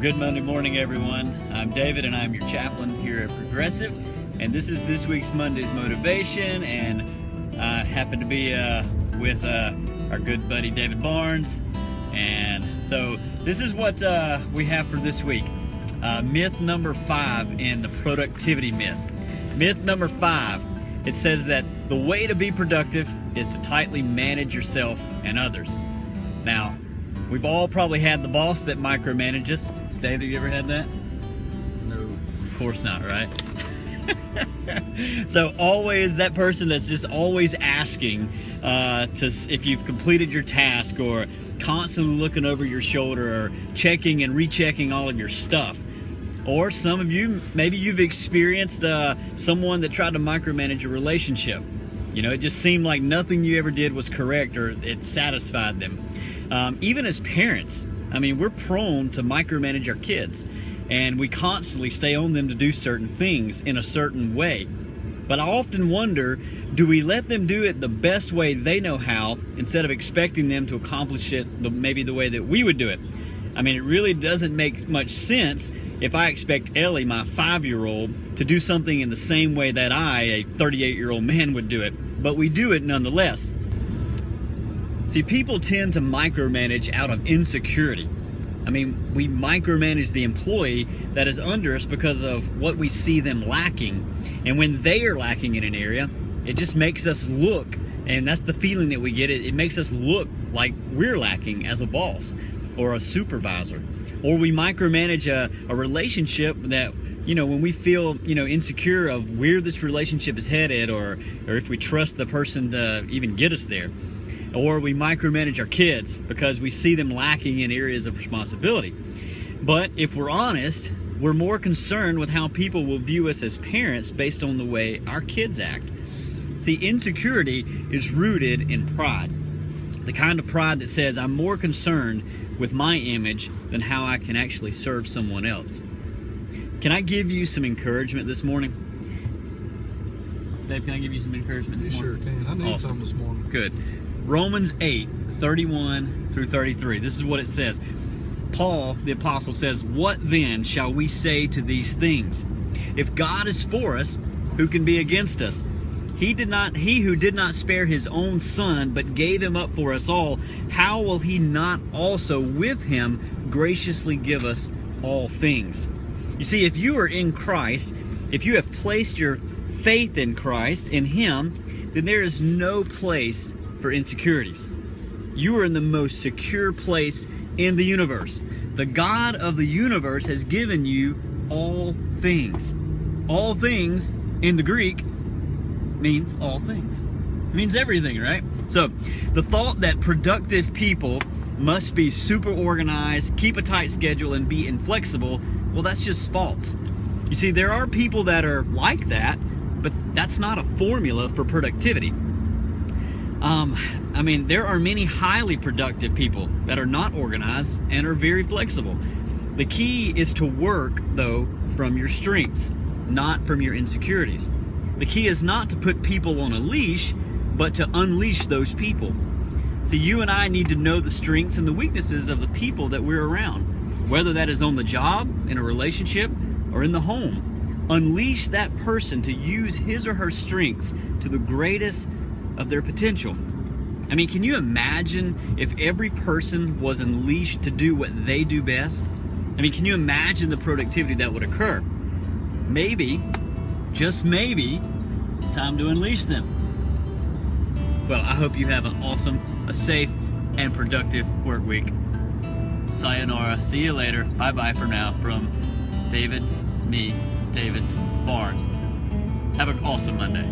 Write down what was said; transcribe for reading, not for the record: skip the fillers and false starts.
Good Monday morning, everyone. I'm David, and I'm your chaplain here at Progressive, and this is this week's Monday's Motivation, and I happen to be with our good buddy David Barnes, and so this is what we have for this week. Myth number 5 in the productivity myth. Myth number 5, it says that the way to be productive is to tightly manage yourself and others. Now, we've all probably had the boss that micromanages. David, you ever had that? No. Of course not, right? So always that person that's just always asking if you've completed your task, or constantly looking over your shoulder, or checking and rechecking all of your stuff. Or some of you, maybe you've experienced someone that tried to micromanage a relationship. You know, it just seemed like nothing you ever did was correct, or it satisfied them. Even as parents, I mean, we're prone to micromanage our kids, and we constantly stay on them to do certain things in a certain way. But I often wonder, do we let them do it the best way they know how, instead of expecting them to accomplish it maybe the way that we would do it? I mean, it really doesn't make much sense if I expect Ellie, my 5-year-old, to do something in the same way that I, a 38-year-old man, would do it. But we do it nonetheless. See, people tend to micromanage out of insecurity. I mean, we micromanage the employee that is under us because of what we see them lacking. And when they are lacking in an area, it just makes us look, and that's the feeling that we get, it makes us look like we're lacking as a boss or a supervisor. Or we micromanage a relationship that, you know, when we feel, you know, insecure of where this relationship is headed, or if we trust the person to even get us there. Or we micromanage our kids because we see them lacking in areas of responsibility. But if we're honest, we're more concerned with how people will view us as parents based on the way our kids act. See, insecurity is rooted in pride. The kind of pride that says, I'm more concerned with my image than how I can actually serve someone else. Can I give you some encouragement this morning? Dave, can I give you some encouragement this morning? You sure can. I need some this morning. Good. Romans 8:31 through 33. This is what it says. Paul, the apostle, says, "What then shall we say to these things? If God is for us, who can be against us? He who did not spare his own son, but gave him up for us all, how will he not also with him graciously give us all things?" You see, if you are in Christ, if you have placed your faith in Christ, in him, then there is no place for insecurities. You are in the most secure place in the universe. The God of the universe has given you all things. All things in the Greek means all things. It means everything, right? So the thought that productive people must be super organized, keep a tight schedule, and be inflexible, well, that's just false. You see, there are people that are like that, but that's not a formula for productivity. I mean, there are many highly productive people that are not organized and are very flexible. The key is to work, though, from your strengths, not from your insecurities. The key is not to put people on a leash, but to unleash those people. See, you and I need to know the strengths and the weaknesses of the people that we're around, whether that is on the job, in a relationship, or in the home. Unleash that person to use his or her strengths to the greatest of their potential. I mean, can you imagine if every person was unleashed to do what they do best? I mean, can you imagine the productivity that would occur? Maybe, just maybe, it's time to unleash them. Well, I hope you have an awesome, a safe, and productive work week. Sayonara. See you later. Bye-bye for now from David Barnes. Have an awesome Monday.